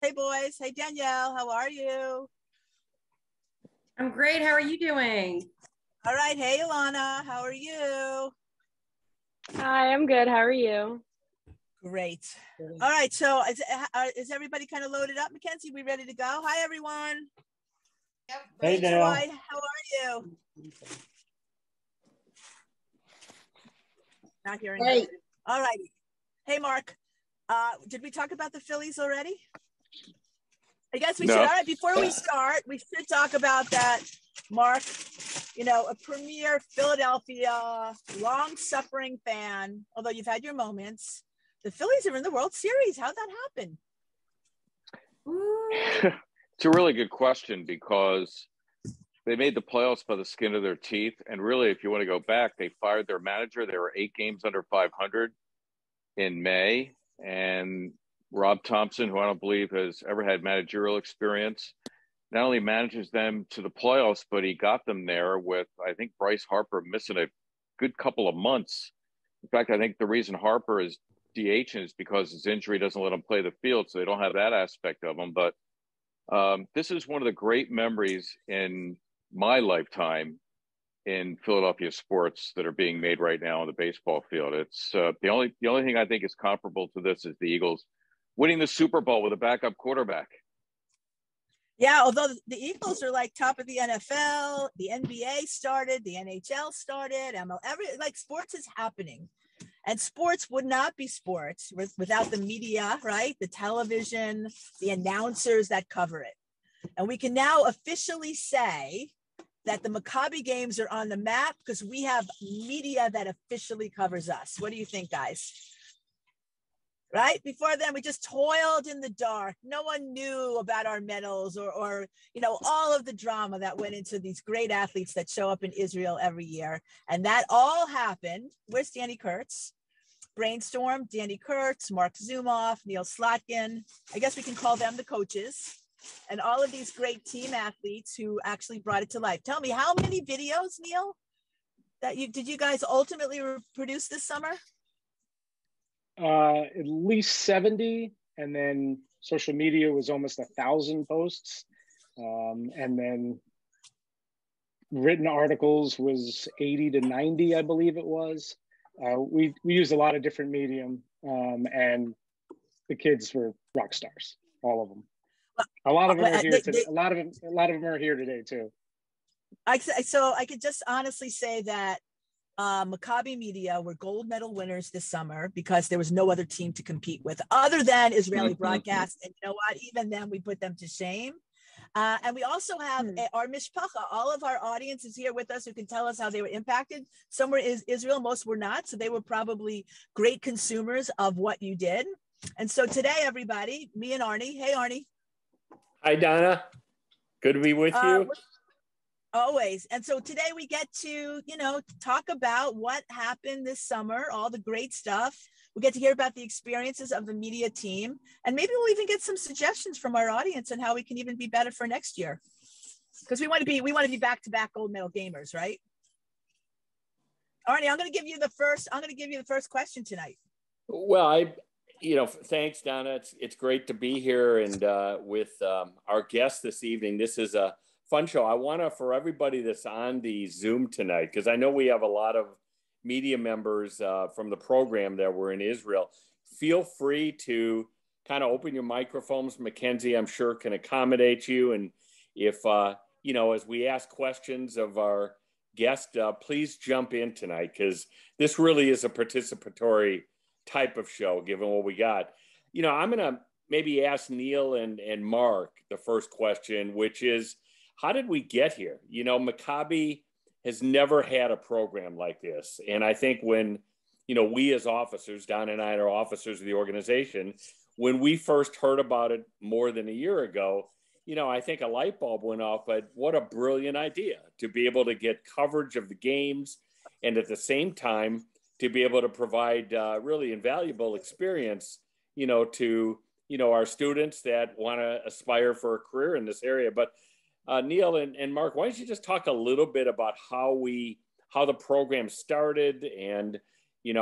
Hey, boys. Hey, Danielle. How are you? I'm great. How are you doing? All right. Hey, Ilana. How are you? Hi, I'm good. How are you? Great. All right. So is everybody kind of loaded up, Mackenzie? We ready to go? Hi, everyone. Yep. Hey, Hey, Joy. Dale. How are you? Not hearing Great. you. All righty. Hey, Mark. Did we talk about the Phillies already? I guess we should. No. All right. Before we start, we should talk about that, Mark. You know, a premier Philadelphia, long-suffering fan, although you've had your moments. The Phillies are in the World Series. How'd that happen? It's a really good question because they made the playoffs by the skin of their teeth. And really, if you want to go back, they fired their manager. They were 8 games under 500 in May. And Rob Thompson, who I don't believe has ever had managerial experience, not only manages them to the playoffs, but he got them there with, I think, Bryce Harper missing a good couple of months. In fact, I think the reason Harper is DH is because his injury doesn't let him play the field, so they don't have that aspect of him. But this is one of the great memories in my lifetime in Philadelphia sports that are being made right now on the baseball field. It's the only thing I think is comparable to this is the Eagles winning the Super Bowl with a backup quarterback. Yeah, although the Eagles are like top of the NFL, the NBA started, the NHL started, sports is happening. And sports would not be sports without the media, right? The television, the announcers that cover it. And we can now officially say that the Maccabi games are on the map because we have media that officially covers us. What do you think, guys? Right? Before then, we just toiled in the dark. No one knew about our medals or all of the drama that went into these great athletes that show up in Israel every year. And that all happened. Where's Danny Kurtz? Brainstorm, Danny Kurtz, Mark Zumoff, Neil Slotkin. I guess we can call them the coaches. And all of these great team athletes who actually brought it to life. Tell me, how many videos, Neil, did you guys ultimately produce this summer? At least 70, and then social media was almost 1,000 posts, and then written articles was 80 to 90, I believe it was. We used a lot of different medium, and the kids were rock stars, all of them. A lot of them are here today. A lot of them are here today too. So I could just honestly say that Maccabi Media were gold medal winners this summer because there was no other team to compete with other than Israeli broadcast. And you know what? Even then, we put them to shame. And we also have our mishpacha. All of our audience is here with us who can tell us how they were impacted. Some were Israel, most were not. So they were probably great consumers of what you did. And so today, everybody, me and Arnie. Hey, Arnie. Hi, Donna. Good to be with you. Always. And so today we get to, talk about what happened this summer, all the great stuff. We get to hear about the experiences of the media team. And maybe we'll even get some suggestions from our audience on how we can even be better for next year. Because we want to be back-to-back gold medal gamers, right? Arnie, I'm going to give you the first question tonight. Well, thanks, Donna. It's great to be here and with our guest this evening. This is a fun show. I want to, for everybody that's on the Zoom tonight, because I know we have a lot of media members from the program that were in Israel, feel free to kind of open your microphones. Mackenzie, I'm sure, can accommodate you. And if, as we ask questions of our guest, please jump in tonight, because this really is a participatory type of show, given what we got. I'm going to maybe ask Neil and Mark the first question, which is, how did we get here? Maccabi has never had a program like this. And I think when, we as officers, Don and I are officers of the organization, when we first heard about it more than a year ago, I think a light bulb went off, but what a brilliant idea to be able to get coverage of the games and at the same time to be able to provide really invaluable experience, to, our students that want to aspire for a career in this area. But Neil and Mark, why don't you just talk a little bit about how the program started and,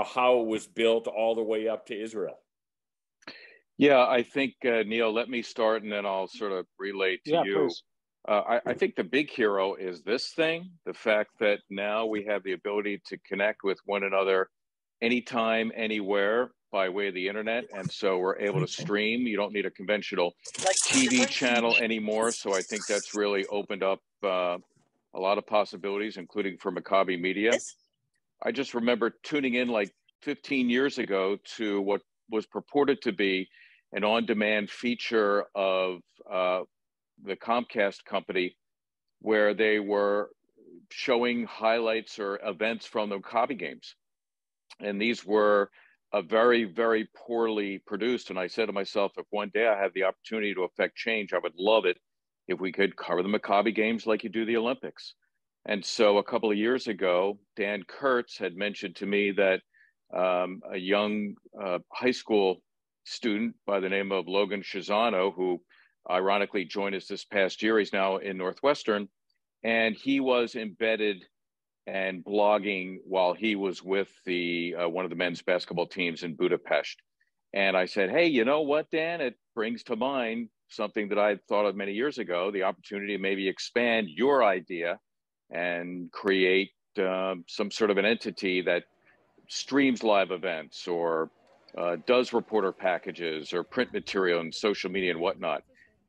how it was built all the way up to Israel? Yeah, I think, Neil, let me start and then I'll sort of relay to Yeah, you. please. I think the big hero is this thing, the fact that now we have the ability to connect with one another anytime, anywhere by way of the internet. And so we're able to stream. You don't need a conventional Like TV channel anymore. So I think that's really opened up a lot of possibilities, including for Maccabi Media. this. I just remember tuning in like 15 years ago to what was purported to be an on-demand feature of the Comcast company, where they were showing highlights or events from the Maccabi games. And these were very, very poorly produced. And I said to myself, if one day I have the opportunity to affect change, I would love it if we could cover the Maccabi games like you do the Olympics. And so a couple of years ago, Dan Kurtz had mentioned to me that a young high school student by the name of Logan Shizano, who ironically joined us this past year, he's now in Northwestern, and he was embedded and blogging while he was with the one of the men's basketball teams in Budapest. And I said, hey, you know what, Dan? It brings to mind something that I thought of many years ago, the opportunity to maybe expand your idea and create some sort of an entity that streams live events or does reporter packages or print material and social media and whatnot.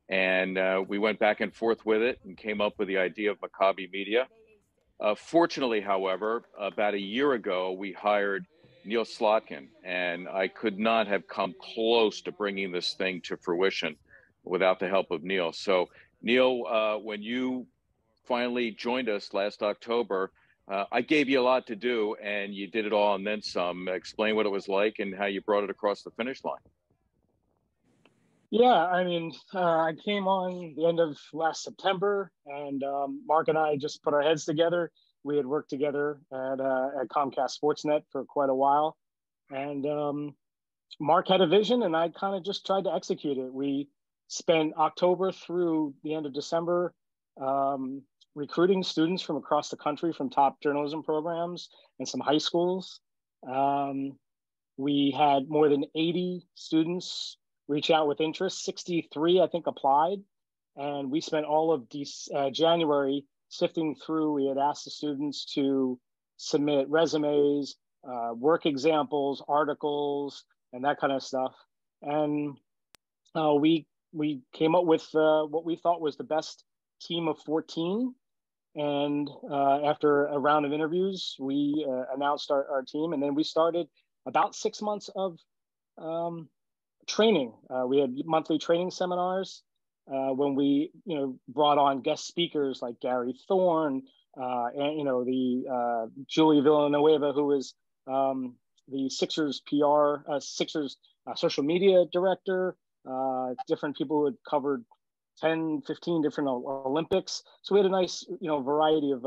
And we went back and forth with it and came up with the idea of Maccabi Media. Fortunately, however, about a year ago, we hired Neil Slotkin, and I could not have come close to bringing this thing to fruition without the help of Neil. So, Neil, when you finally joined us last October, I gave you a lot to do, and you did it all and then some. Explain what it was like and how you brought it across the finish line. Yeah, I mean, I came on the end of last September, and Mark and I just put our heads together. We had worked together at Comcast Sportsnet for quite a while, and Mark had a vision, and I kind of just tried to execute it. We spent October through the end of December recruiting students from across the country from top journalism programs and some high schools. We had more than 80 students reach out with interest. 63, I think, applied. And we spent all of January sifting through. We had asked the students to submit resumes, work examples, articles, and that kind of stuff. And we came up with what we thought was the best team of 14. And after a round of interviews, we announced our team. And then we started about 6 months of training. We had monthly training seminars when we, brought on guest speakers like Gary Thorne and, the Julie Villanueva, who was the Sixers Sixers social media director, different people who had covered 10, 15 different Olympics. So we had a nice, variety of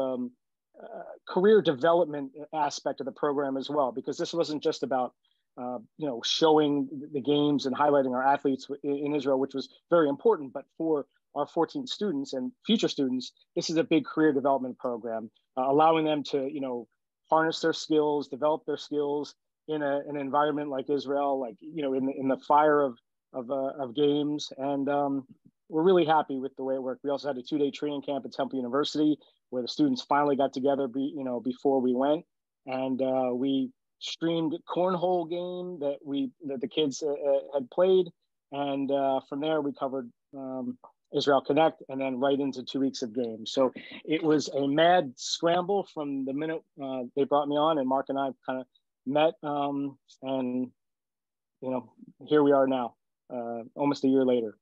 career development aspect of the program as well, because this wasn't just about showing the games and highlighting our athletes in Israel, which was very important. But for our 14 students and future students, this is a big career development program, allowing them to, harness their skills, develop their skills in an environment like Israel, like, in the fire of games. And we're really happy with the way it worked. We also had a 2-day training camp at Temple University where the students finally got together, before we went. And we streamed cornhole game that the kids had played, and from there we covered Israel Connect, and then right into 2 weeks of games. So it was a mad scramble from the minute they brought me on, and Mark and I kind of met, and here we are now, almost a year later.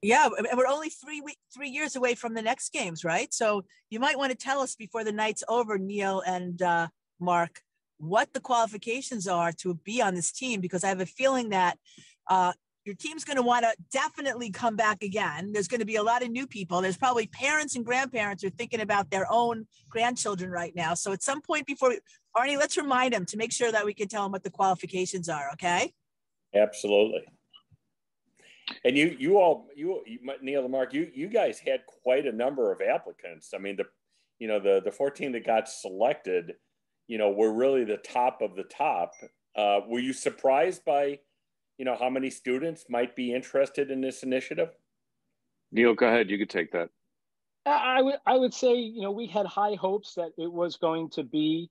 Yeah, and we're only 3 years away from the next games, right? So you might want to tell us before the night's over, Neil and Mark, what the qualifications are to be on this team, because I have a feeling that your team's going to want to definitely come back again. There's going to be a lot of new people. There's probably parents and grandparents who are thinking about their own grandchildren right now. So at some point before, Arnie, let's remind them to make sure that we can tell them what the qualifications are, okay? Absolutely. And you all, Neil and Mark, you guys had quite a number of applicants. I mean, the 14 that got selected, were really the top of the top. Were you surprised by how many students might be interested in this initiative? Neil, go ahead. You could take that. I would say, we had high hopes that it was going to be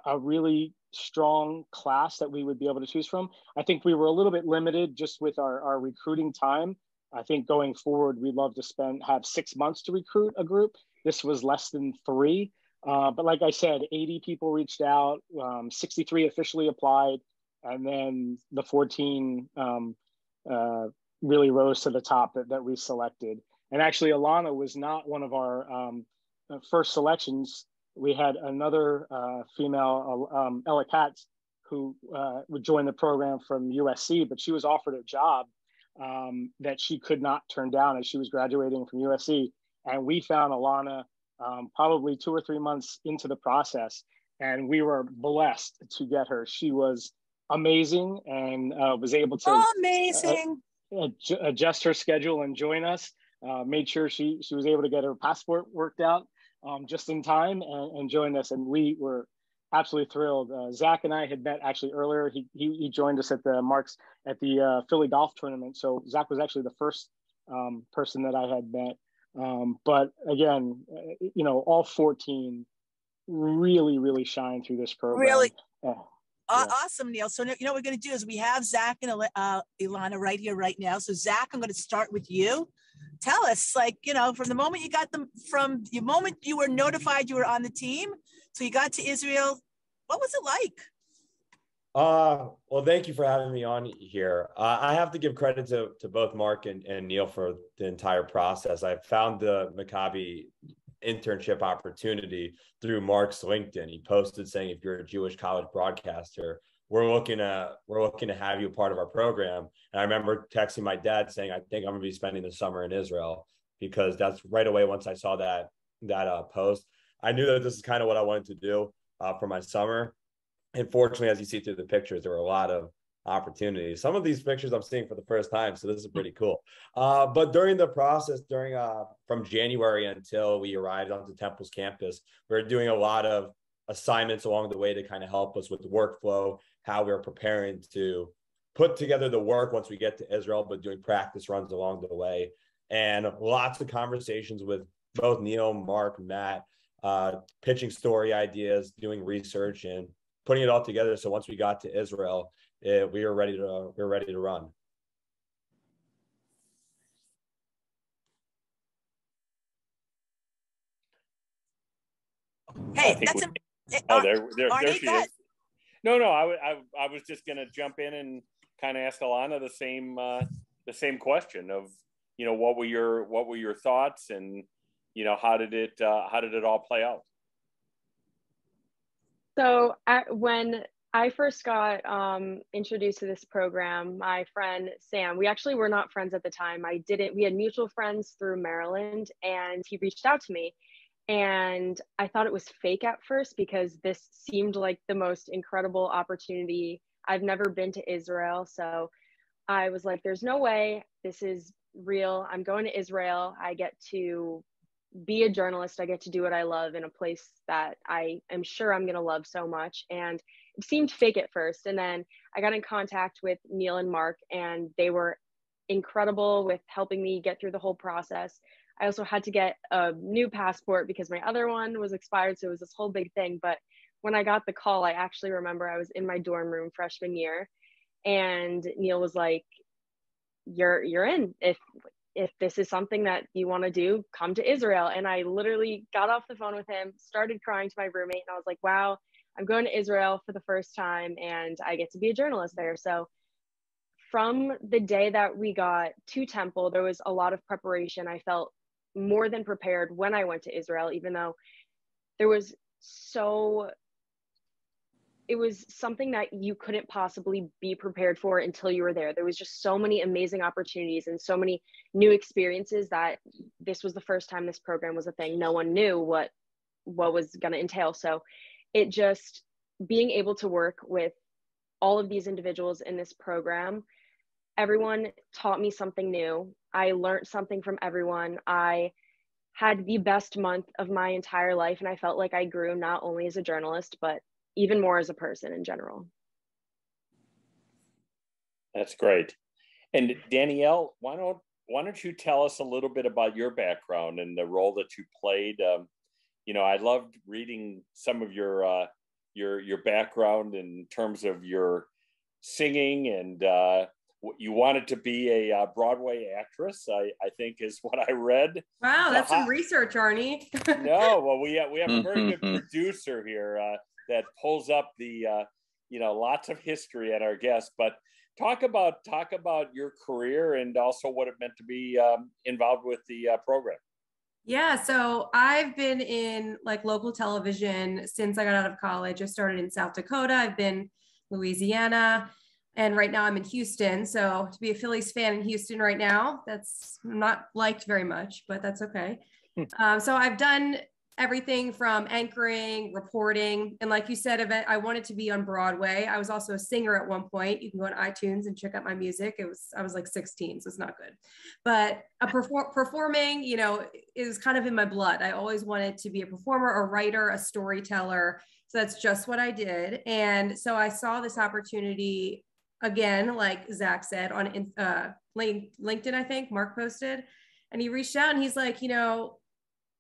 a really strong class that we would be able to choose from. I think we were a little bit limited just with our recruiting time. I think going forward, we'd love to have 6 months to recruit a group. This was less than 3. But like I said, 80 people reached out, 63 officially applied, and then the 14 really rose to the top that we selected. And actually, Alana was not one of our first selections. We had another female, Ella Katz, who would join the program from USC, but she was offered a job that she could not turn down as she was graduating from USC. And we found Alana probably 2 or 3 months into the process, and we were blessed to get her. She was amazing and was able to adjust her schedule and join us. Made sure she was able to get her passport worked out just in time and join us. And we were absolutely thrilled. Zach and I had met actually earlier. He joined us at the Philly golf tournament. So Zach was actually the first person that I had met. But again, all 14 really, really shine through this program. Really? Yeah. Awesome, Neil. So, what we're going to do is we have Zach and Ilana right here, right now. So, Zach, I'm going to start with you. Tell us, from the moment you got them, from the moment you were notified you were on the team, so you got to Israel, what was it like? Well, thank you for having me on here. I have to give credit to both Mark and Neil for the entire process. I found the Maccabi internship opportunity through Mark's LinkedIn. He posted saying, if you're a Jewish college broadcaster, we're looking to have you part of our program. And I remember texting my dad saying, I think I'm going to be spending the summer in Israel, because that's right away. Once I saw that post, I knew that this is kind of what I wanted to do for my summer. And fortunately, as you see through the pictures, there were a lot of opportunities. Some of these pictures I'm seeing for the first time, so this is pretty cool. But during the process, from January until we arrived onto Temple's campus, we were doing a lot of assignments along the way to kind of help us with the workflow, how we were preparing to put together the work once we get to Israel, but doing practice runs along the way. And lots of conversations with both Neil, Mark, Matt, pitching story ideas, doing research, and putting it all together. So once we got to Israel, we were ready to run. Hey, there she is. No, I was just going to jump in and kind of ask Alana the same question of, what were your thoughts, and how did it all play out? So when I first got introduced to this program, my friend Sam, we actually were not friends at the time. We had mutual friends through Maryland, and he reached out to me. And I thought it was fake at first, because this seemed like the most incredible opportunity. I've never been to Israel. So I was like, there's no way this is real. I'm going to Israel. I get to be a journalist. I get to do what I love in a place that I am sure I'm going to love so much. And it seemed fake at first. And then I got in contact with Neil and Mark, and they were incredible with helping me get through the whole process. I also had to get a new passport because my other one was expired. So it was this whole big thing. But when I got the call, I actually remember I was in my dorm room freshman year, and Neil was like, you're in. If this is something that you want to do, come to Israel. And I literally got off the phone with him, started crying to my roommate, and I was like, wow, I'm going to Israel for the first time, and I get to be a journalist there. So from the day that we got to Temple, there was a lot of preparation. I felt more than prepared when I went to Israel, even though it was something that you couldn't possibly be prepared for until you were there. There was just so many amazing opportunities and so many new experiences that this was the first time this program was a thing. No one knew what was going to entail. So it just, being able to work with all of these individuals in this program, everyone taught me something new. I learned something from everyone. I had the best month of my entire life, and I felt like I grew not only as a journalist, but even more as a person in general. That's great. And Danielle, why don't you tell us a little bit about your background and the role that you played? I loved reading some of your background in terms of your singing, and you wanted to be a Broadway actress, I think is what I read. Wow, that's some research, Arnie. No, well, we have a very good producer here that pulls up the lots of history at our guests. But talk about your career and also what it meant to be involved with the program. Yeah, so I've been in like local television since I got out of college. I started in South Dakota. I've been Louisiana, and right now I'm in Houston. So to be a Phillies fan in Houston right now, that's not liked very much, but that's okay. So I've done everything from anchoring, reporting, and like you said, I wanted to be on Broadway. I was also a singer at one point. You can go on iTunes and check out my music. I was like 16, so it's not good. But performing, it was kind of in my blood. I always wanted to be a performer, a writer, a storyteller. So that's just what I did. And so I saw this opportunity again, like Zach said, on LinkedIn, I think Mark posted, and he reached out and he's like,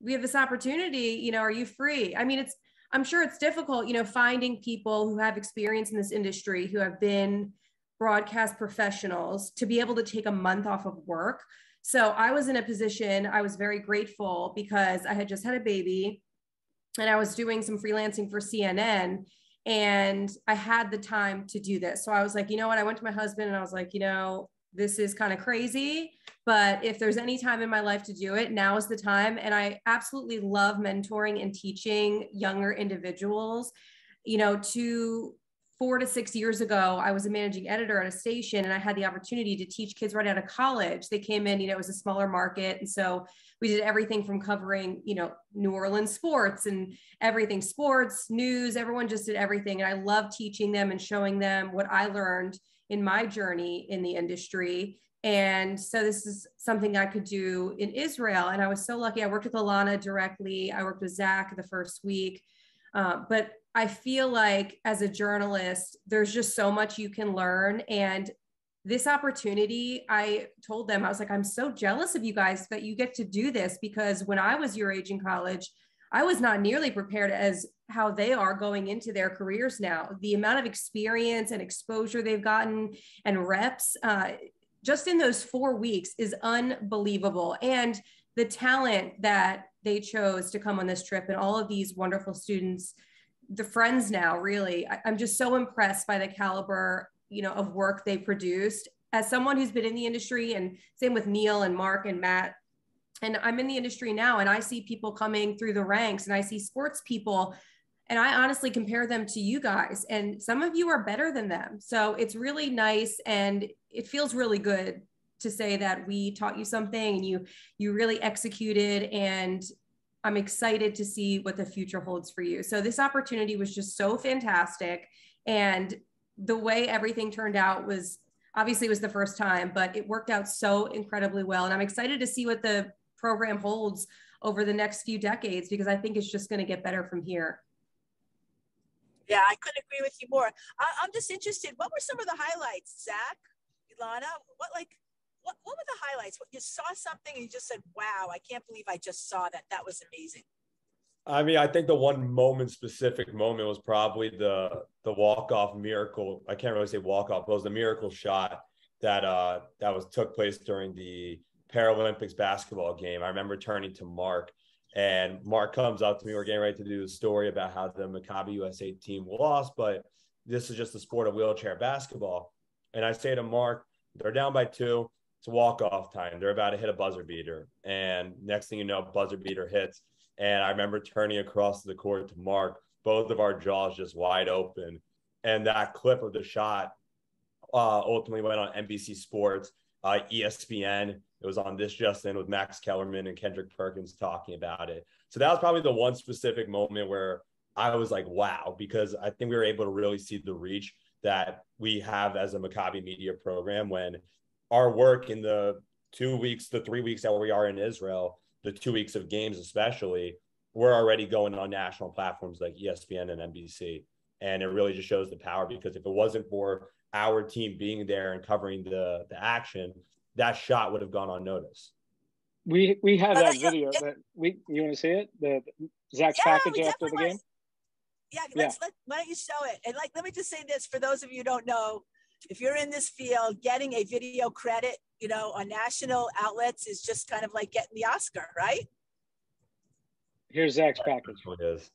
we have this opportunity, are you free? I mean, I'm sure it's difficult, finding people who have experience in this industry, who have been broadcast professionals, to be able to take a month off of work. So I was in a position, I was very grateful because I had just had a baby and I was doing some freelancing for CNN, and I had the time to do this. So I was like, you know what? I went to my husband and I was like, this is kind of crazy, but if there's any time in my life to do it, now is the time. And I absolutely love mentoring and teaching younger individuals. 4 to 6 years ago, I was a managing editor at a station, and I had the opportunity to teach kids right out of college. They came in, it was a smaller market. And so we did everything from covering, New Orleans sports and everything, sports, news, everyone just did everything. And I love teaching them and showing them what I learned in my journey in the industry. And so this is something I could do in Israel. And I was so lucky. I worked with Alana directly. I worked with Zach the first week. But I feel like as a journalist, there's just so much you can learn. And this opportunity, I told them, I was like, I'm so jealous of you guys that you get to do this, because when I was your age in college, I was not nearly prepared as how they are going into their careers now. The amount of experience and exposure they've gotten and reps just in those 4 weeks is unbelievable. And the talent that they chose to come on this trip, and all of these wonderful students, the friends now, really, I'm just so impressed by the caliber, of work they produced. As someone who's been in the industry, and same with Neil and Mark and Matt, and I'm in the industry now, and I see people coming through the ranks, and I see sports people, and I honestly compare them to you guys, and some of you are better than them. So it's really nice, and it feels really good to say that we taught you something and you really executed, and I'm excited to see what the future holds for you. So this opportunity was just so fantastic, and the way everything turned out was, obviously it was the first time, but it worked out so incredibly well. And I'm excited to see what the program holds over the next few decades, because I think it's just going to get better from here. Yeah, I couldn't agree with you more. I'm just interested. What were some of the highlights, Zach, Ilana? What were the highlights? You saw something and you just said, wow, I can't believe I just saw that. That was amazing. I mean, I think the one specific moment was probably the walk-off miracle. I can't really say walk-off, but it was the miracle shot that took place during the Paralympics basketball game. I remember turning to Mark, and Mark comes up to me. We're getting ready to do the story about how the Maccabi USA team lost, but this is just the sport of wheelchair basketball. And I say to Mark, they're down by 2. It's walk-off time. They're about to hit a buzzer beater. And next thing you know, buzzer beater hits. And I remember turning across the court to Mark, both of our jaws just wide open. And that clip of the shot ultimately went on NBC Sports, ESPN. It was on This Just In with Max Kellerman and Kendrick Perkins talking about it. So that was probably the one specific moment where I was like, wow, because I think we were able to really see the reach that we have as a Maccabi Media program, when our work in the 2 weeks, the 3 weeks that we are in Israel, the 2 weeks of games especially, we're already going on national platforms like ESPN and NBC. And it really just shows the power, because if it wasn't for our team being there and covering the action, that shot would have gone unnoticed. We have that video that you want to see it? The Zach's package after the game? Why don't you show it? And let me just say this for those of you who don't know, if you're in this field, getting a video credit, on national outlets is just kind of like getting the Oscar, right? Here's Zach's package. It is.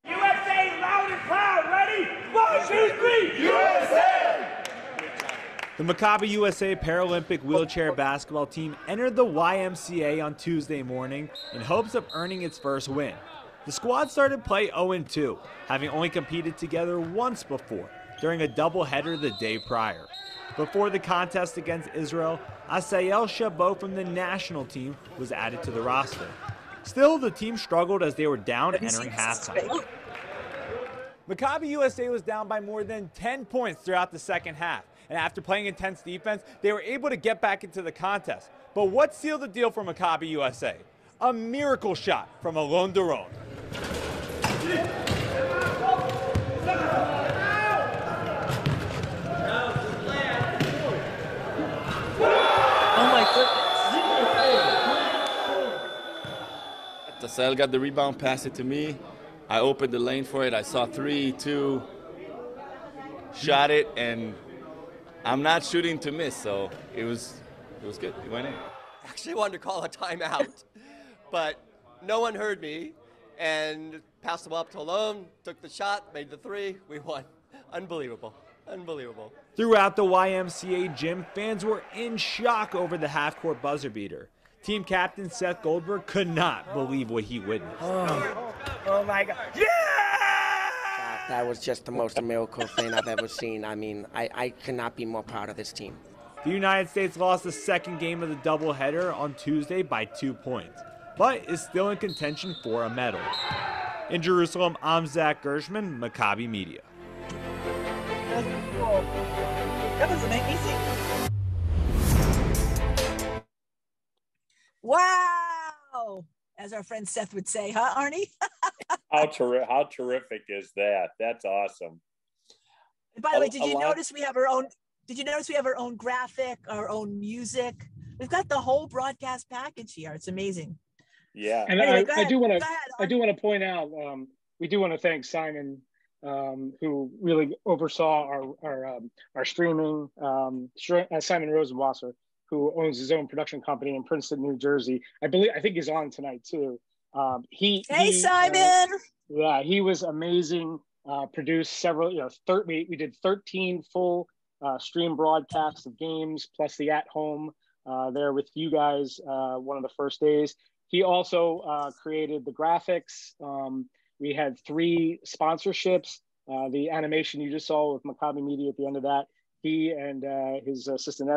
USA, loud and proud. Ready? 1, 2, 3. USA! The Maccabi USA Paralympic wheelchair basketball team entered the YMCA on Tuesday morning in hopes of earning its first win. The squad started play 0-2, having only competed together once before, during a doubleheader the day prior. Before the contest against Israel, Asael Chabot from the national team was added to the roster. Still, the team struggled as they were down entering halftime. Maccabi USA was down by more than 10 points throughout the second half, and after playing intense defense, they were able to get back into the contest. But what sealed the deal for Maccabi USA? A miracle shot from Alon Daron. Asael got the rebound, passed it to me. I opened the lane for it. I saw 3, 2, shot it, and I'm not shooting to miss, so it was good. It went in. Actually wanted to call a timeout, but no one heard me, and passed the ball up to Alon, took the shot, made the 3, we won. Unbelievable. Unbelievable. Throughout the YMCA gym, fans were in shock over the half-court buzzer beater. Team captain Seth Goldberg could not believe what he witnessed. Oh my God. Yeah! That was just the most miracle thing I've ever seen. I mean, I cannot be more proud of this team. The United States lost the second game of the doubleheader on Tuesday by 2 points, but is still in contention for a medal. In Jerusalem, I'm Zach Gershman, Maccabi Media. That was amazing. Wow, as our friend Seth would say, huh, Arnie? How terrific is that? That's awesome. By the way, did you notice we have our own? Did you notice we have our own graphic, our own music? We've got the whole broadcast package here. It's amazing. Yeah, and anyway, I do want to point out we do want to thank Simon, who really oversaw our streaming. Simon Rosenwasser, who owns his own production company in Princeton, New Jersey. I think he's on tonight too. Hey, Simon. He was amazing. Produced several, we did 13 full stream broadcasts of games, plus the at home there with you guys one of the first days. He also created the graphics. We had 3 sponsorships. The animation you just saw with Maccabi Media at the end of that, he and his assistant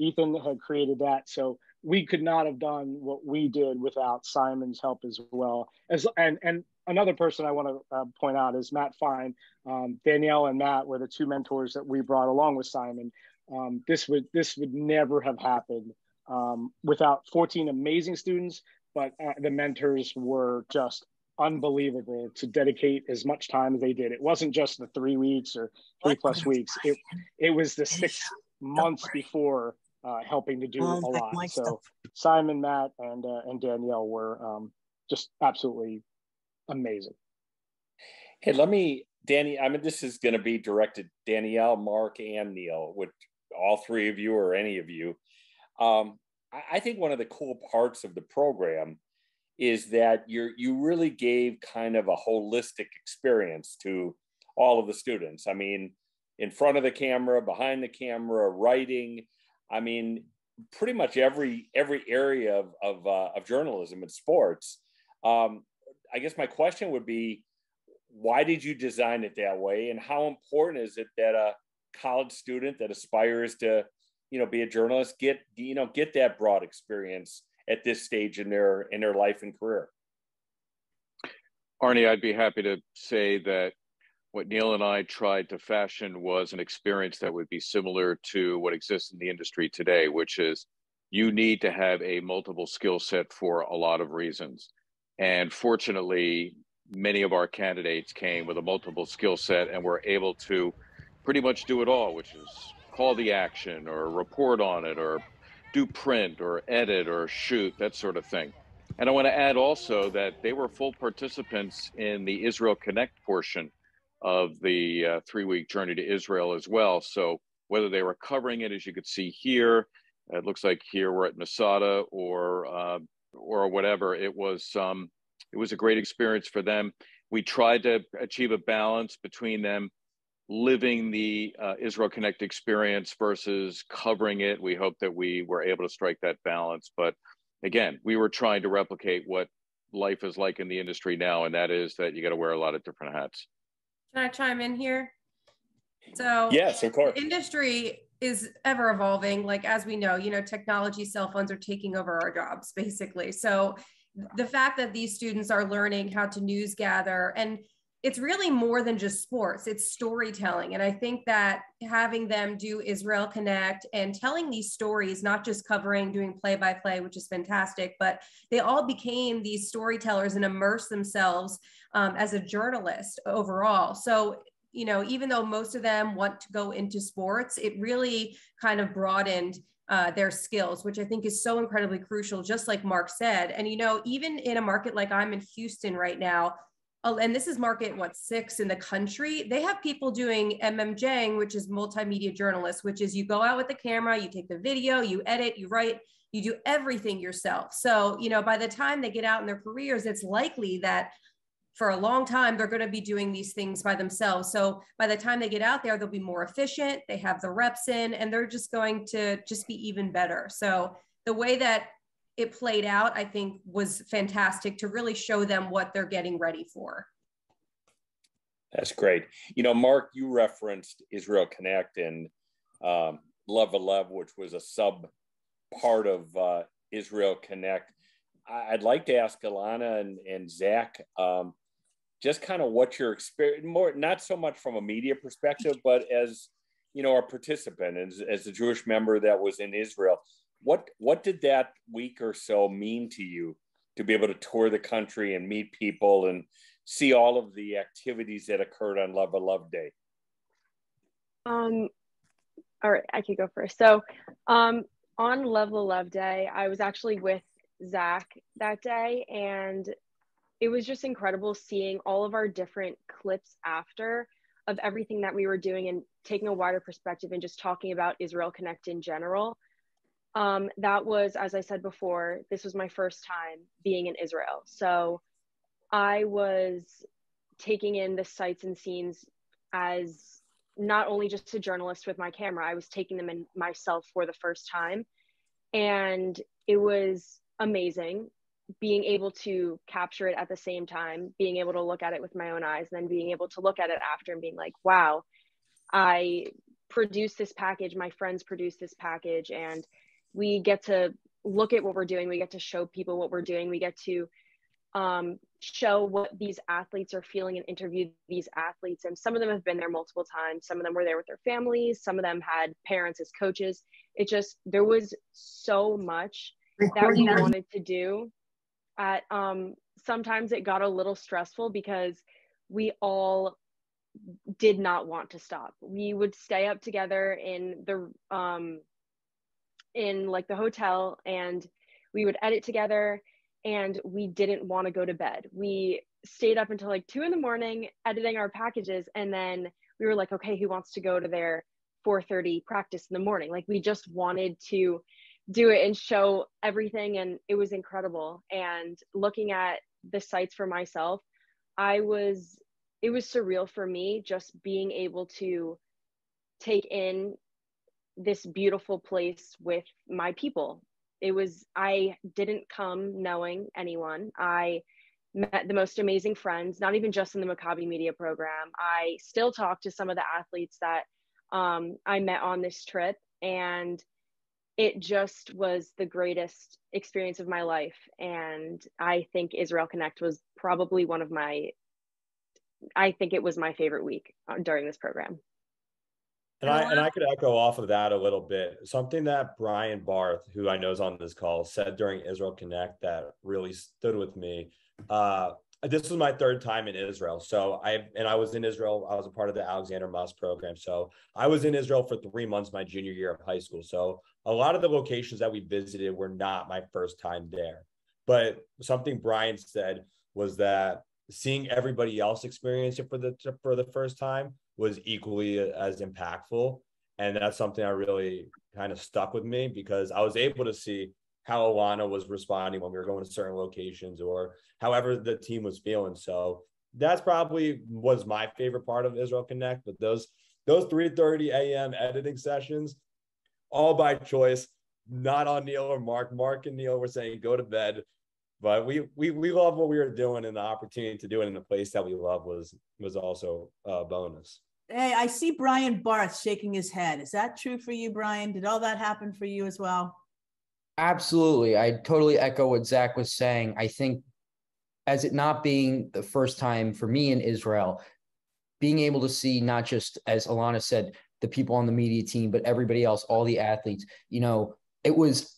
Ethan had created that. So we could not have done what we did without Simon's help as well. And another person I want to point out is Matt Fine. Danielle and Matt were the 2 mentors that we brought along with Simon. This would never have happened without 14 amazing students, but the mentors were just unbelievable to dedicate as much time as they did. It wasn't just the 3 weeks or 3+ weeks. It was the 6 months before helping to do a lot. So Simon, Matt, and Danielle were just absolutely amazing. Hey, Danny, I mean, this is going to be directed Danielle, Mark, and Neil, with all 3 of you or any of you. I think one of the cool parts of the program is that you really gave kind of a holistic experience to all of the students. I mean, in front of the camera, behind the camera, writing. I mean, pretty much every area of journalism and sports. I guess my question would be, why did you design it that way, and how important is it that a college student that aspires to, be a journalist get that broad experience at this stage in their life and career? Arnie, I'd be happy to say that what Neil and I tried to fashion was an experience that would be similar to what exists in the industry today, which is you need to have a multiple skill set for a lot of reasons. And fortunately, many of our candidates came with a multiple skill set and were able to pretty much do it all, which is call the action or report on it or do print or edit or shoot, that sort of thing. And I want to add also that they were full participants in the Israel Connect portion of the 3-week journey to Israel as well. So whether they were covering it, as you could see here, it looks like here we're at Masada or whatever. It was a great experience for them. We tried to achieve a balance between them living the Israel Connect experience versus covering it. We hope that we were able to strike that balance. But again, we were trying to replicate what life is like in the industry now, and that is that you got to wear a lot of different hats. Can I chime in here? So yes, of course. The industry is ever evolving. Like, as we know, technology, cell phones are taking over our jobs, basically. So the fact that these students are learning how to news gather, and it's really more than just sports, it's storytelling. And I think that having them do Israel Connect and telling these stories, not just doing play-by-play, which is fantastic, but they all became these storytellers and immersed themselves as a journalist overall. So, even though most of them want to go into sports, it really kind of broadened their skills, which I think is so incredibly crucial, just like Mark said. And, even in a market like I'm in Houston right now, and this is market, 6 in the country, they have people doing MMJing, which is multimedia journalists, which is you go out with the camera, you take the video, you edit, you write, you do everything yourself. So, by the time they get out in their careers, it's likely that for a long time, they're going to be doing these things by themselves. So by the time they get out there, they'll be more efficient. They have the reps in, and they're just going to be even better. So the way that it played out, I think, was fantastic to really show them what they're getting ready for. That's great. Mark, you referenced Israel Connect and Love Alev, which was a sub part of Israel Connect. I'd like to ask Alana and Zach, just kind of what your experience, more, not so much from a media perspective, but as, a participant, as a Jewish member that was in Israel, what did that week or so mean to you to be able to tour the country and meet people and see all of the activities that occurred on Love Alev Day? All right, I could go first. So on Love Alev Day, I was actually with Zach that day, and it was just incredible seeing all of our different clips after of everything that we were doing and taking a wider perspective and just talking about Israel Connect in general. That was, as I said before, this was my first time being in Israel. So I was taking in the sights and scenes as not only just a journalist with my camera, I was taking them in myself for the first time. And it was amazing being able to capture it at the same time, being able to look at it with my own eyes, and then being able to look at it after and being like, wow, I produced this package, my friends produced this package, and we get to look at what we're doing. We get to show people what we're doing. We get to show what these athletes are feeling and interview these athletes. And some of them have been there multiple times. Some of them were there with their families. Some of them had parents as coaches. There was so much that we wanted to do. Sometimes it got a little stressful because we all did not want to stop. We would stay up together in the hotel, and we would edit together, and we didn't want to go to bed. We stayed up until 2 a.m. editing our packages, and then we were like, okay, who wants to go to their 4:30 practice in the morning? We just wanted to do it and show everything, and it was incredible. And looking at the sites for myself, it was surreal for me just being able to take in this beautiful place with my people. I didn't come knowing anyone. I met the most amazing friends, not even just in the Maccabi Media program. I still talk to some of the athletes that I met on this trip, and it just was the greatest experience of my life. And I think Israel Connect was probably it was my favorite week during this program. And I could echo off of that a little bit. Something that Brian Barth, who I know is on this call, said during Israel Connect that really stood with me. this was my third time in Israel. So I was in Israel. I was a part of the Alexander Moss program. So I was in Israel for 3 months my junior year of high school. So a lot of the locations that we visited were not my first time there. But something Brian said was that seeing everybody else experience it for the first time was equally as impactful. And that's something that really kind of stuck with me, because I was able to see how Alana was responding when we were going to certain locations, or however the team was feeling. So that's probably was my favorite part of Israel Connect. But those 3:30 a.m. editing sessions, all by choice, not on Neil or Mark. Mark and Neil were saying go to bed, but we love what we were doing, and the opportunity to do it in a place that we love was also a bonus. Hey, I see Brian Barth shaking his head. Is that true for you, Brian? Did all that happen for you as well? Absolutely. I totally echo what Zach was saying. I think, as it not being the first time for me in Israel, being able to see not just, as Alana said, the people on the media team, but everybody else, all the athletes, it was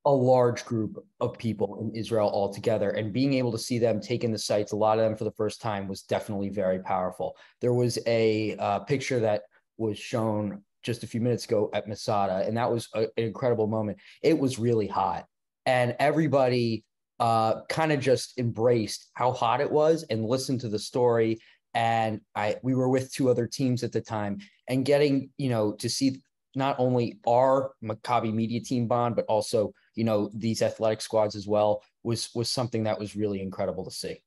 a large group of people in Israel all together, and being able to see them taking the sites, a lot of them for the first time, was definitely very powerful. There was a picture that was shown just a few minutes ago at Masada, and that was an incredible moment. It was really hot, and everybody kind of just embraced how hot it was and listened to the story. And we were with 2 other teams at the time, and getting to see not only our Maccabi Media team bond, but also these athletic squads as well, was something that was really incredible to see.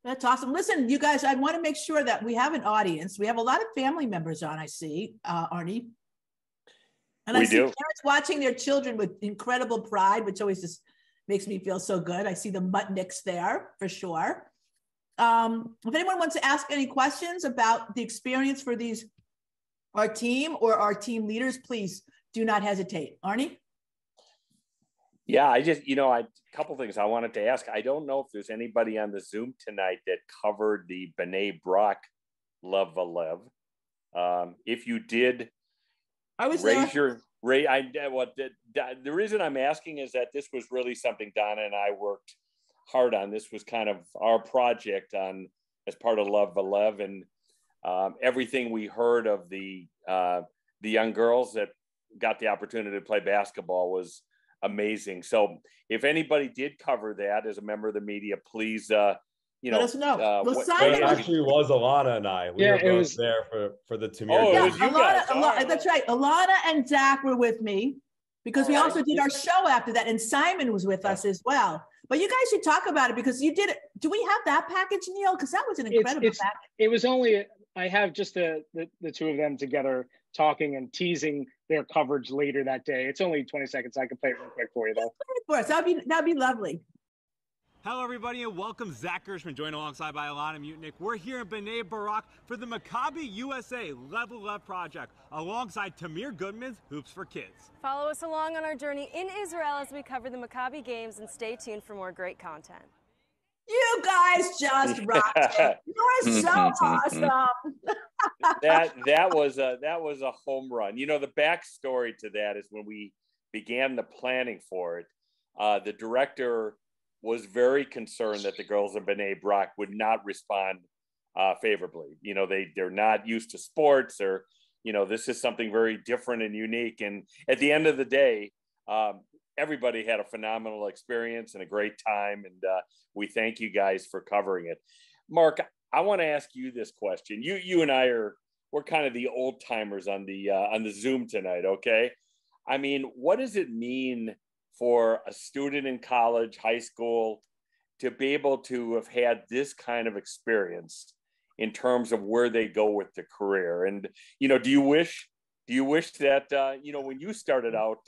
That's awesome. Listen, you guys, I want to make sure that we have an audience. We have a lot of family members on, I see, Arnie. And I see parents watching their children with incredible pride, which always just makes me feel so good. I see the Mutnicks there for sure. If anyone wants to ask any questions about the experience for our team or our team leaders, please do not hesitate. Arnie? Yeah, I just, a couple things I wanted to ask. I don't know if there's anybody on the Zoom tonight that covered the B'nai Brak Love Valev. If you did, I was the reason I'm asking is that this was really something Donna and I worked hard on. This was kind of our project as part of Love Valev, and everything we heard of the young girls that got the opportunity to play basketball was amazing. So if anybody did cover that as a member of the media, please let us know. It actually was Alana and I. We were both there for the Tamir. Oh, it was you guys. That's right. Alana and Zach were with me, because we also did our show after that, and Simon was with us as well. But you guys should talk about it, because you did it. Do we have that package, Neil? Because that was an incredible package. It was only, I have just the 2 of them together talking and teasing their coverage later that day. It's only 20 seconds. I can play it real quick for you, though. Of course, that'd be lovely. Hello, everybody, and welcome. Zach Gershman, joined alongside by Alana Mutnick. We're here in B'nai Brak for the Maccabi USA Level Up Project, alongside Tamir Goodman's Hoops for Kids. Follow us along on our journey in Israel as we cover the Maccabi games, and stay tuned for more great content. You guys just rocked it. You're so awesome. that was a home run. The backstory to that is when we began the planning for it, the director was very concerned that the girls in B'nai Brak would not respond favorably. They're not used to sports, or this is something very different and unique. And at the end of the day, everybody had a phenomenal experience and a great time, and we thank you guys for covering it. Mark, I want to ask you this question. You and I we're kind of the old timers on the Zoom tonight, okay? I mean, what does it mean for a student in college, high school, to be able to have had this kind of experience in terms of where they go with the career? And do you wish that when you started out,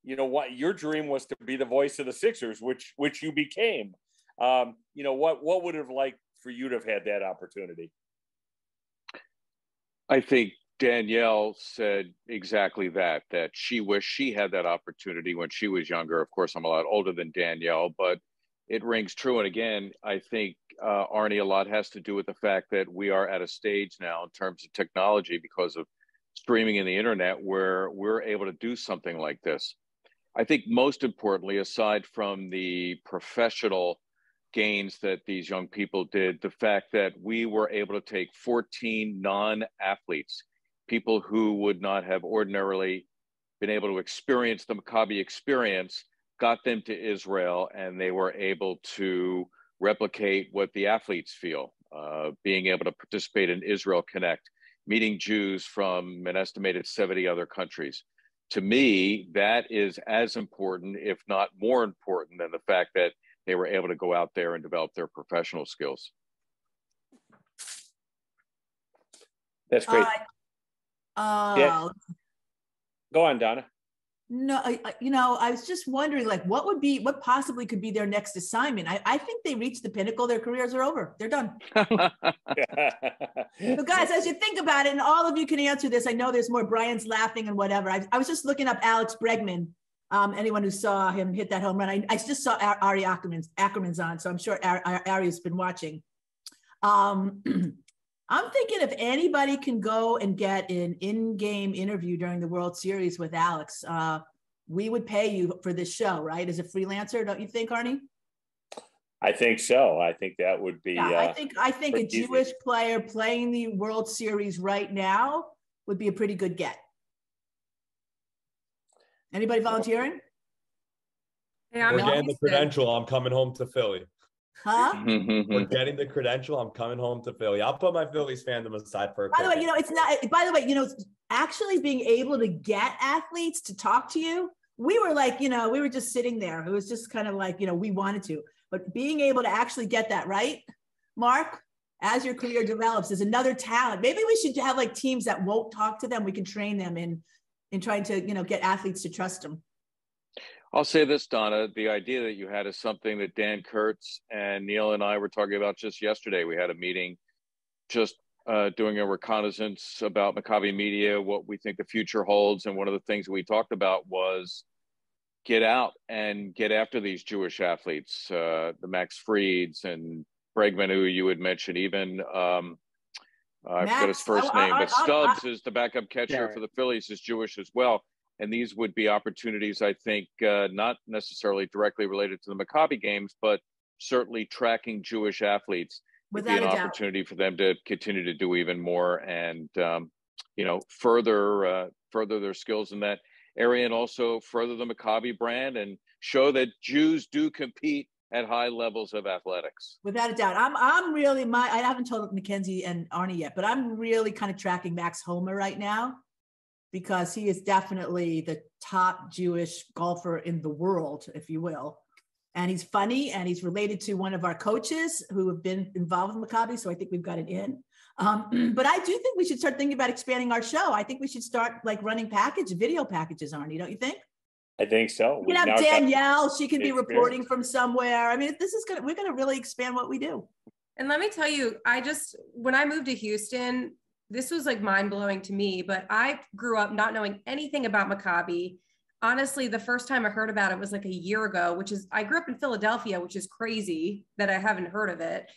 what your dream was to be the voice of the Sixers, which you became? What would have liked for you to have had that opportunity? I think Danielle said exactly that she wished she had that opportunity when she was younger. Of course, I'm a lot older than Danielle, but it rings true. And again, I think, Arnie, a lot has to do with the fact that we are at a stage now in terms of technology, because of streaming and the internet, where we're able to do something like this. I think most importantly, aside from the professional gains that these young people did, the fact that we were able to take 14 non-athletes, people who would not have ordinarily been able to experience the Maccabi experience, got them to Israel, and they were able to replicate what the athletes feel, being able to participate in Israel Connect, meeting Jews from an estimated 70 other countries. To me, that is as important, if not more important, than the fact that they were able to go out there and develop their professional skills. That's great. Yeah. Go on, Donna. No, I was just wondering, like, what possibly could be their next assignment? I think they reached the pinnacle. Their careers are over. They're done. So guys, as you think about it, and all of you can answer this, I know there's more. Brian's laughing and whatever. I was just looking up Alex Bregman. Anyone who saw him hit that home run, I just saw Ari Ackerman's on, so I'm sure Ari's been watching. I'm thinking if anybody can go and get an in-game interview during the World Series with Alex, we would pay you for this show, right? As a freelancer, don't you think, Arnie? I think so. I think that would be. Yeah, I think a Jewish player playing the World Series right now would be a pretty good get. Anybody volunteering? Yeah, we're getting the credential. I'm coming home to Philly. Huh? We're getting the credential. I'm coming home to Philly. I'll put my Phillies fandom aside for a By the way, it's not. By the way, actually being able to get athletes to talk to you, we were like, we were just sitting there. It was just kind of like, we wanted to, but being able to actually get that right, Mark, as your career develops, is another talent. Maybe we should have like teams that won't talk to them. We can train them in trying to, get athletes to trust them. I'll say this, Donna, the idea that you had is something that Dan Kurtz and Neil and I were talking about just yesterday. We had a meeting just doing a reconnaissance about Maccabi Media, what we think the future holds. And one of the things we talked about was get out and get after these Jewish athletes, the Max Frieds and Bregman, who you had mentioned, even I forgot his first name, but Stubbs is the backup catcher for the Phillies, is Jewish as well. And these would be opportunities, I think, not necessarily directly related to the Maccabi games, but certainly tracking Jewish athletes would be an opportunity for them to continue to do even more and, further their skills in that area, and also further the Maccabi brand and show that Jews do compete at high levels of athletics. Without a doubt. I'm really, I haven't told Mackenzie and Arnie yet, but I'm really kind of tracking Max Homer right now, because he is definitely the top Jewish golfer in the world, if you will. And he's funny, and he's related to one of our coaches who have been involved with Maccabi, so I think we've got it in. But I do think we should start thinking about expanding our show. I think we should start like running video packages, Arnie, don't you think? I think so. We can have Danielle, she can be reporting from somewhere. I mean, we're gonna really expand what we do. And let me tell you, when I moved to Houston, this was like mind-blowing to me, but I grew up not knowing anything about Maccabi. Honestly, the first time I heard about it was like a year ago, I grew up in Philadelphia, which is crazy that I haven't heard of it.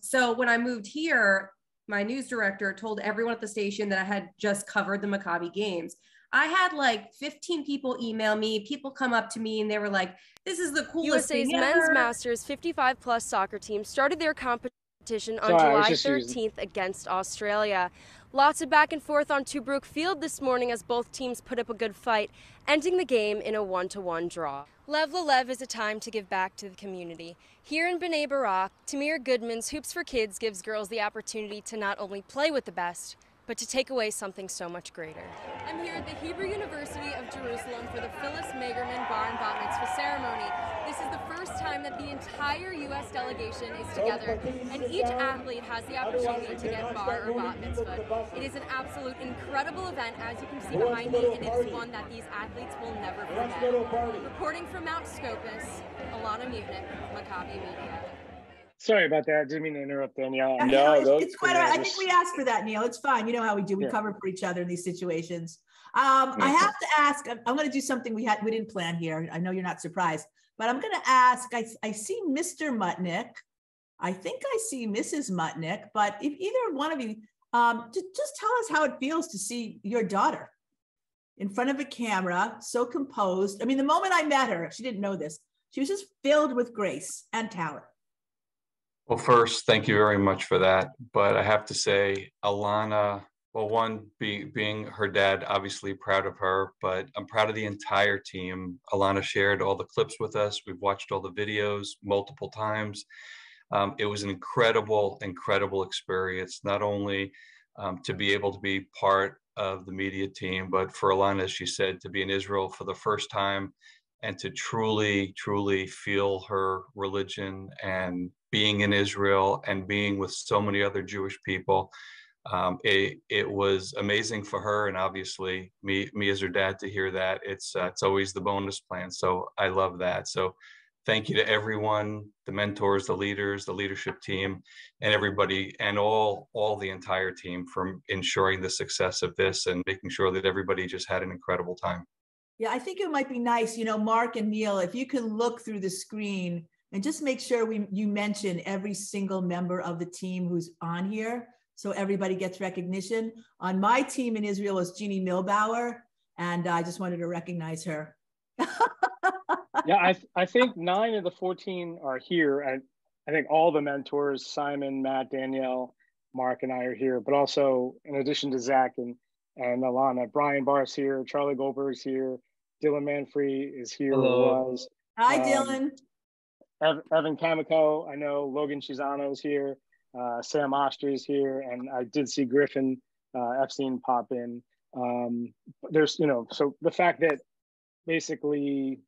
So when I moved here, my news director told everyone at the station that I had just covered the Maccabi games. I had like 15 people email me, people come up to me and they were like, this is the coolest thing ever. USA's men's masters 55+ soccer team started their competition on July 13th against Australia. Lots of back and forth on Tobruk Field this morning as both teams put up a good fight, ending the game in a 1-1 draw. Lev Lalev is a time to give back to the community. Here in B'nai Barak, Tamir Goodman's Hoops for Kids gives girls the opportunity to not only play with the best, but to take away something so much greater. I'm here at the Hebrew University of Jerusalem for the Phyllis Magerman Bar and Bat Mitzvah ceremony. This is the first time that the entire U.S. delegation is together, and each athlete has the opportunity to get bar or bat mitzvah. It is an absolute incredible event, as you can see behind me, and it is one that these athletes will never forget. Reporting from Mount Scopus, Alana Mutnick, Maccabi Media. Sorry about that. I didn't mean to interrupt Danielle. It's quite all right. I think we asked for that, Neil. It's fine. You know how we do. We cover for each other in these situations. I have to ask, I'm going to do something we didn't plan here. I know you're not surprised, but I'm going to ask, I see Mr. Mutnick. I think I see Mrs. Mutnick, but if either one of you, just tell us how it feels to see your daughter in front of a camera, so composed. I mean, the moment I met her, she didn't know this. She was just filled with grace and talent. Well, first, thank you very much for that. But I have to say, Alana, well, one, being her dad, obviously proud of her, but I'm proud of the entire team. Alana shared all the clips with us. We've watched all the videos multiple times. It was an incredible experience, not only to be able to be part of the media team, but for Alana, as she said, to be in Israel for the first time and to truly feel her religion and being in Israel and being with so many other Jewish people. It was amazing for her, and obviously me as her dad to hear that. It's always the bonus plan. So I love that. So thank you to everyone, the mentors, the leaders, the leadership team, and everybody, and all the entire team for ensuring the success of this and making sure that everybody just had an incredible time. Yeah, I think it might be nice, Mark and Neil, if you can look through the screen and just make sure you mention every single member of the team who's on here, so everybody gets recognition. On my team in Israel was Jeannie Milbauer, and I just wanted to recognize her. Yeah, I think 9 of the 14 are here. And I think all the mentors, Simon, Matt, Danielle, Mark, and I are here. But also, in addition to Zach and Alana, Brian Barr's here, Charlie Goldberg's here, Dylan Manfrey is here. Hello. Hi, Dylan. Evan Kamiko, I know. Logan Chizano is here. Sam Oster is here. And I did see Griffin Epstein pop in. There's, so the fact that basically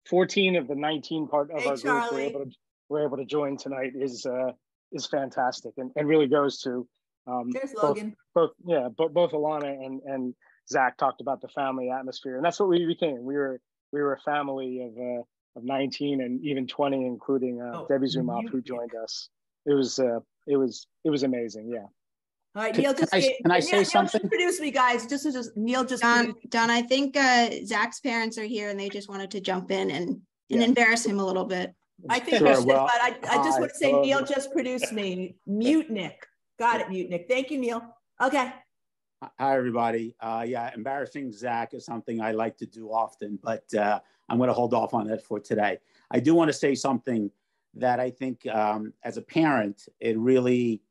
14 of the 19 part of our group were able to join tonight is fantastic and really goes to There's Logan. Both Alana and Zach talked about the family atmosphere, and that's what we became. We were a family of 19 and even 20, including Debbie Zumoff, who joined us. It was amazing. Yeah. All right, Neil, can I say something? Introduce me, guys. Neil just Don, I think Zach's parents are here, and they just wanted to jump in and embarrass him a little bit. I think we should, but I just want to say Neil just produced me. Mute Nick. Got it, Mute Nick. Thank you, Neil. Okay. Hi, everybody. Embarrassing Zach is something I like to do often, but I'm going to hold off on that for today. I do want to say something that I think as a parent, it really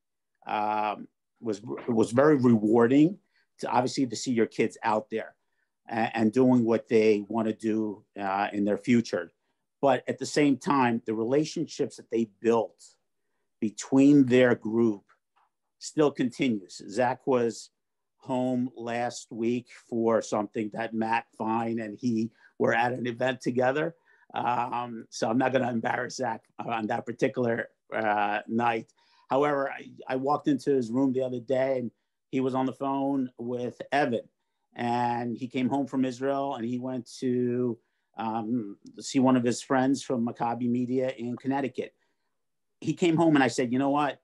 was very rewarding to see your kids out there and doing what they want to do in their future. But at the same time, the relationships that they built between their group still continues. Zach was home last week for something that Matt Fine and he were at an event together. So I'm not going to embarrass Zach on that particular night. However, I walked into his room the other day and he was on the phone with Evan, and he came home from Israel and he went to see one of his friends from Maccabi Media in Connecticut. He came home and I said, you know what?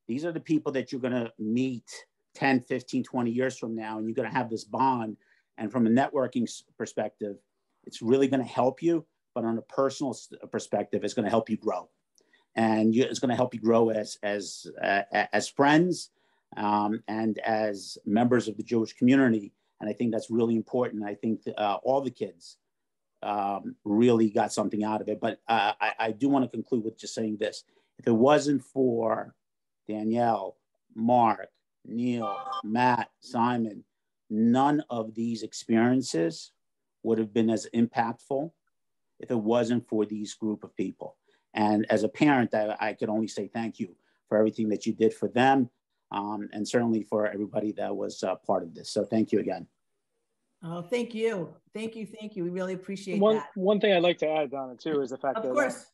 These are the people that you're going to meet 10, 15, 20 years from now, and you're going to have this bond. And from a networking perspective, it's really going to help you. But on a personal perspective, it's going to help you grow. And it's going to help you grow as friends and as members of the Jewish community. And I think that's really important. I think all the kids really got something out of it. But I do want to conclude with just saying this. If it wasn't for Danielle, Mark, Neil, Matt, Simon, none of these experiences would have been as impactful if it wasn't for these group of people. And as a parent, I could only say thank you for everything that you did for them, and certainly for everybody that was part of this. So thank you again. Oh, thank you. Thank you. We really appreciate that. One thing I'd like to add, Donna, too, is the fact that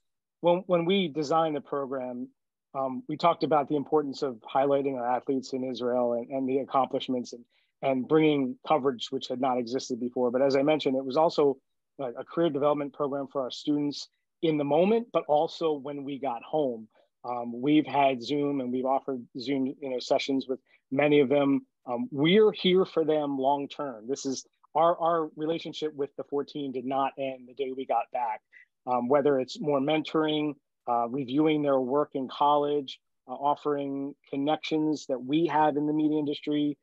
when we designed the program, we talked about the importance of highlighting our athletes in Israel and the accomplishments and bringing coverage which had not existed before. But as I mentioned, it was also a career development program for our students in the moment, but also when we got home. We've had Zoom and we've offered Zoom sessions with many of them. We're here for them long term. This is our relationship with the 14 did not end the day we got back. Whether it's more mentoring, reviewing their work in college, offering connections that we have in the media industry,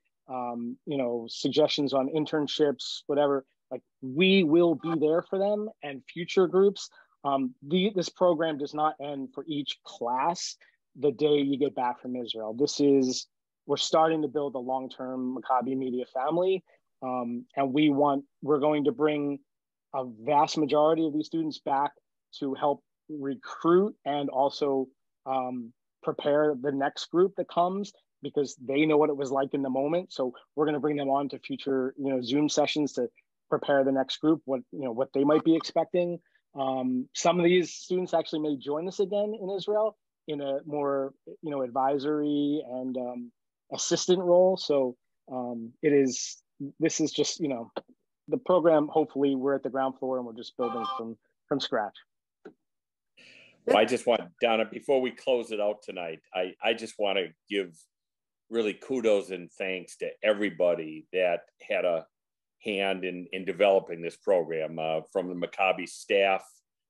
suggestions on internships, whatever. Like, we will be there for them, and future groups This program does not end for each class the day you get back from Israel. We're starting to build a long-term Maccabi Media family, and we're going to bring a vast majority of these students back to help recruit and also prepare the next group that comes, because they know what it was like in the moment. So we're going to bring them on to future, Zoom sessions to prepare the next group, what they might be expecting. Some of these students actually may join us again in Israel in a more, advisory and assistant role. So this is just, the program. Hopefully we're at the ground floor and we're just building from scratch. Well, I just want, Donna, before we close it out tonight, I just want to give really kudos and thanks to everybody that had a hand in developing this program, from the Maccabi staff,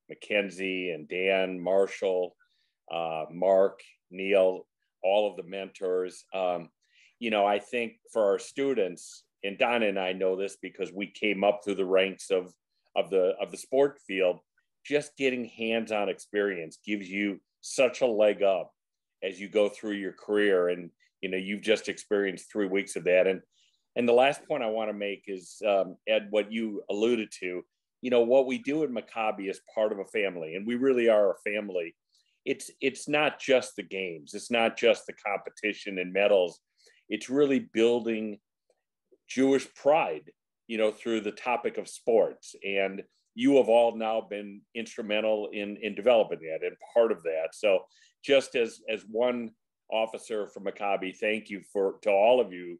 Mackenzie and Dan, Marshall, Mark, Neil, all of the mentors. I think for our students, and Donna and I know this because we came up through the ranks of the sport field, just getting hands-on experience gives you such a leg up as you go through your career. And, you've just experienced 3 weeks of that. And the last point I want to make is, Ed, what you alluded to, what we do at Maccabi is part of a family, and we really are a family. It's not just the games. It's not just the competition and medals. It's really building Jewish pride, through the topic of sports. And you have all now been instrumental in developing that and part of that. So just as one officer from Maccabi, thank you to all of you,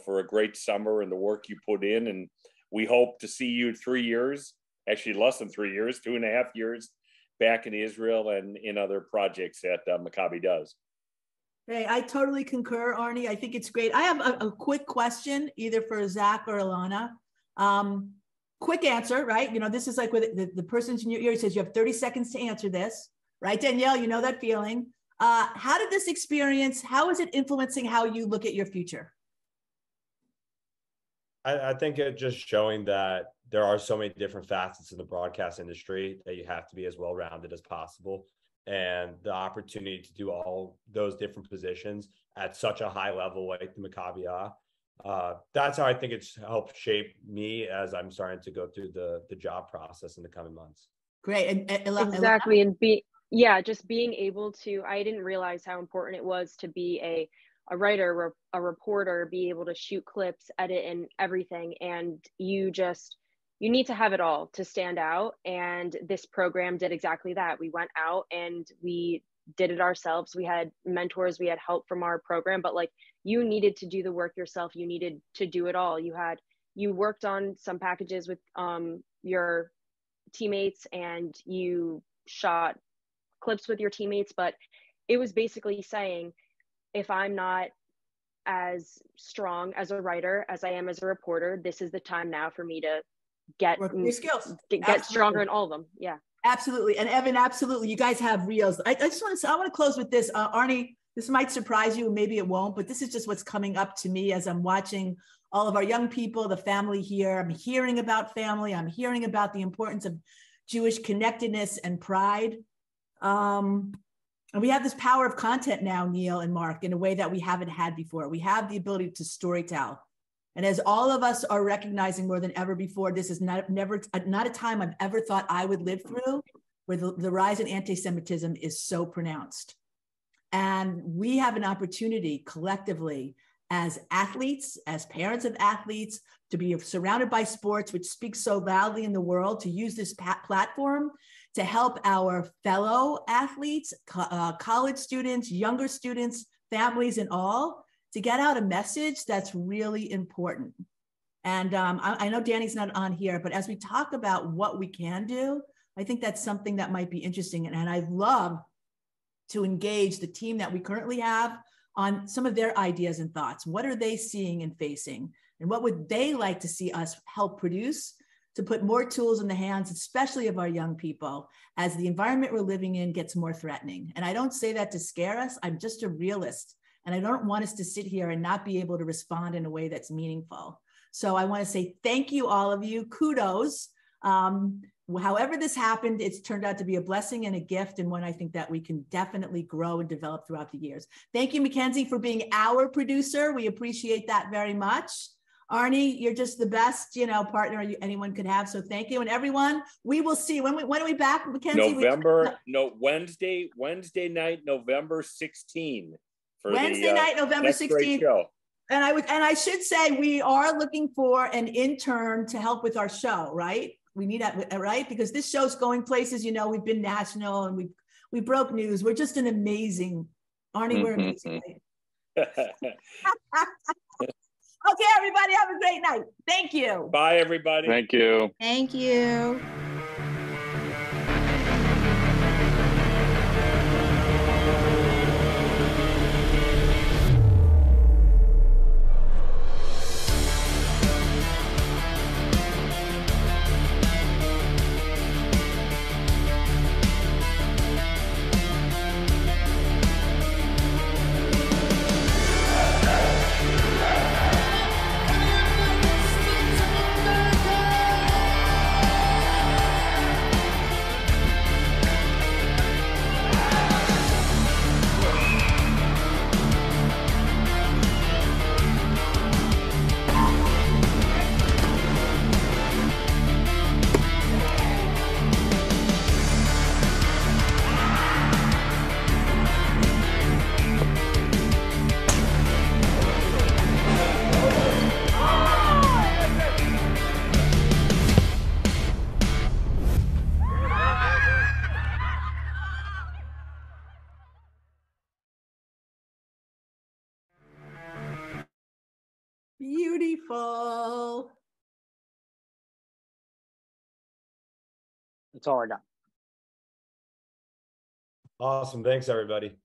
for a great summer and the work you put in. And we hope to see you 3 years, actually less than 3 years, 2.5 years back in Israel and in other projects that Maccabi does. Hey, I totally concur, Arnie. I think it's great. I have a quick question, either for Zach or Ilana. Quick answer, right? This is like with the person's in your ear says you have 30 seconds to answer this, right? Danielle, you know that feeling. How did this experience, how is it influencing how you look at your future? I think it's just showing that there are so many different facets in the broadcast industry that you have to be as well-rounded as possible. And the opportunity to do all those different positions at such a high level like the Maccabi, that's how I think it's helped shape me as I'm starting to go through the job process in the coming months. Great. Exactly. And just being able to, I didn't realize how important it was to be a writer, a reporter, be able to shoot clips, edit, and everything. And you need to have it all to stand out. And this program did exactly that. We went out and we did it ourselves. We had mentors, we had help from our program, but you needed to do the work yourself. You needed to do it all. You worked on some packages with your teammates and you shot clips with your teammates, but it was basically saying, if I'm not as strong as a writer as I am as a reporter, this is the time now for me to get your skills, get stronger in all of them. Yeah, absolutely. And Evan, absolutely. You guys have reels. I want to close with this. Arnie, this might surprise you, maybe it won't, but this is just what's coming up to me as I'm watching all of our young people, the family here. I'm hearing about family. I'm hearing about the importance of Jewish connectedness and pride. And we have this power of content now, Neil and Mark, in a way that we haven't had before. We have the ability to storytell. And as all of us are recognizing more than ever before, this is not a time I've ever thought I would live through, where the rise in anti-Semitism is so pronounced. And we have an opportunity collectively as athletes, as parents of athletes, to be surrounded by sports, which speaks so loudly in the world, to use this platform to help our fellow athletes, college students, younger students, families, and all, to get out a message that's really important. And I know Danny's not on here, but as we talk about what we can do, I think that's something that might be interesting. And I'd love to engage the team that we currently have on some of their ideas and thoughts. What are they seeing and facing? And what would they like to see us help produce to put more tools in the hands, especially of our young people, as the environment we're living in gets more threatening? And I don't say that to scare us. I'm just a realist. And I don't want us to sit here and not be able to respond in a way that's meaningful. So I want to say thank you, all of you. Kudos. however this happened, it's turned out to be a blessing and a gift, and one I think that we can definitely grow and develop throughout the years. Thank you, Mackenzie, for being our producer. We appreciate that very much. Arnie, you're just the best, partner anyone could have. So thank you. And everyone, we will see. When are we back, Mackenzie? Wednesday night, November 16. Wednesday night, November 16. And I should say we are looking for an intern to help with our show, right? We need that, right? Because this show's going places, we've been national and we broke news. We're just an amazing, Arnie, we're amazing. Right? Okay, everybody, have a great night. Thank you. Bye, everybody. Thank you. Thank you. Beautiful. That's all I got. Awesome. Thanks, everybody.